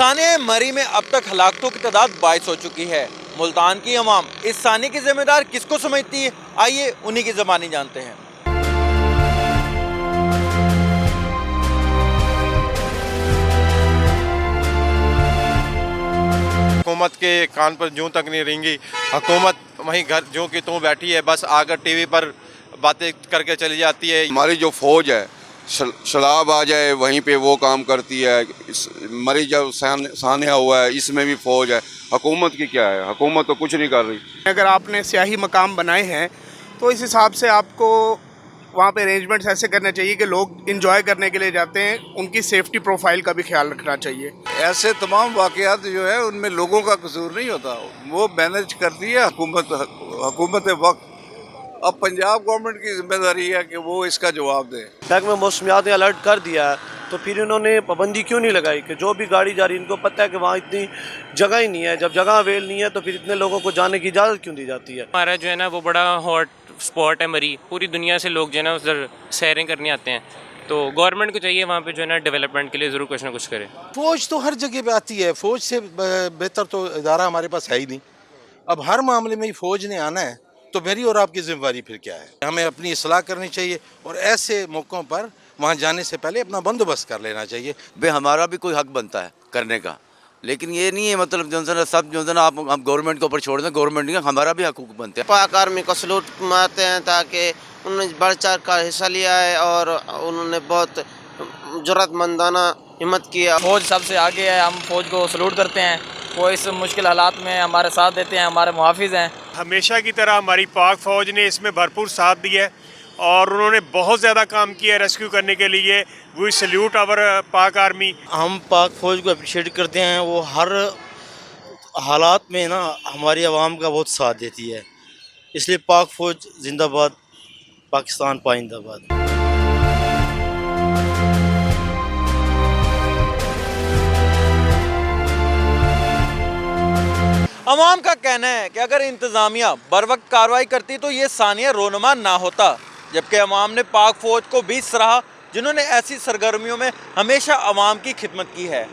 سانحہ مری میں اب تک ہلاکتوں کی تعداد 22 ہو چکی ہے۔ ملتان کی عوام اس سانحے کی ذمہ دار کس کو سمجھتی ہے؟ آئیے انہی کی زبانی جانتے ہیں۔ حکومت کے کان پر جوں تک نہیں رہیں گی، حکومت وہیں گھر جوں کی توں بیٹھی ہے، بس آ کر ٹی وی پر باتیں کر کے چلی جاتی ہے۔ ہماری جو فوج ہے سیلاب آ جائے وہیں پہ وہ کام کرتی ہے، مری جب سانحہ ہوا ہے اس میں بھی فوج ہے۔ حکومت کی کیا ہے؟ حکومت تو کچھ نہیں کر رہی۔ اگر آپ نے سیاحی مقام بنائے ہیں تو اس حساب سے آپ کو وہاں پہ ارینجمنٹس ایسے کرنے چاہیے کہ لوگ انجوائے کرنے کے لیے جاتے ہیں، ان کی سیفٹی پروفائل کا بھی خیال رکھنا چاہیے۔ ایسے تمام واقعات جو ہے ان میں لوگوں کا قصور نہیں ہوتا، وہ مینج کرتی ہے حکومت وقت۔ اب پنجاب گورنمنٹ کی ذمہ داری ہے کہ وہ اس کا جواب دے۔ محکمہ موسمیات نے الرٹ کر دیا ہے تو پھر انہوں نے پابندی کیوں نہیں لگائی کہ جو بھی گاڑی جا رہی ان کو پتہ ہے کہ وہاں اتنی جگہ ہی نہیں ہے، جب جگہ اویل نہیں ہے تو پھر اتنے لوگوں کو جانے کی اجازت کیوں دی جاتی ہے؟ ہمارا جو ہے نا وہ بڑا ہاٹ اسپاٹ ہے مری، پوری دنیا سے لوگ جو ہے نا ادھر سیریں کرنے آتے ہیں، تو گورنمنٹ کو چاہیے وہاں پہ جو ہے نا ڈیولپمنٹ کے لیے ضرور کچھ نہ کچھ کرے۔ فوج تو ہر جگہ پہ آتی ہے، فوج سے بہتر تو ادارہ ہمارے پاس ہے ہی نہیں۔ اب ہر معاملے میں فوج نے آنا ہے تو میری اور آپ کی ذمہ داری پھر کیا ہے؟ ہمیں اپنی اصلاح کرنی چاہیے اور ایسے موقعوں پر وہاں جانے سے پہلے اپنا بندوبست کر لینا چاہیے۔ بھائی ہمارا بھی کوئی حق بنتا ہے کرنے کا، لیکن یہ نہیں ہے مطلب جو ہے نا سب جو ہے نا آپ ہم گورنمنٹ کے اوپر چھوڑ دیں، گورنمنٹ نہیں، ہمارا بھی حقوق بنتے ہیں۔ پاک آرمی کو سلوٹ مارتے ہیں تاکہ انہوں نے بڑھ چڑھ کر حصہ لیا ہے اور انہوں نے بہت جرأت مندانہ ہمت کیا۔ فوج سب سے آگے ہے، ہم فوج کو سلوٹ کرتے ہیں، وہ اس مشکل حالات میں ہمارے ساتھ دیتے ہیں، ہمارے محافظ ہیں۔ ہمیشہ کی طرح ہماری پاک فوج نے اس میں بھرپور ساتھ دیا ہے اور انہوں نے بہت زیادہ کام کیا ہے ریسکیو کرنے کے لیے۔ وی سلیوٹ آور پاک آرمی۔ ہم پاک فوج کو اپریشیٹ کرتے ہیں، وہ ہر حالات میں نا ہماری عوام کا بہت ساتھ دیتی ہے، اس لیے پاک فوج زندہ باد، پاکستان پائندہ باد۔ عوام کا کہنا ہے کہ اگر انتظامیہ بر وقت کارروائی کرتی تو یہ سانحہ رونما نہ ہوتا، جبکہ عوام نے پاک فوج کو بھی سراہا جنہوں نے ایسی سرگرمیوں میں ہمیشہ عوام کی خدمت کی ہے۔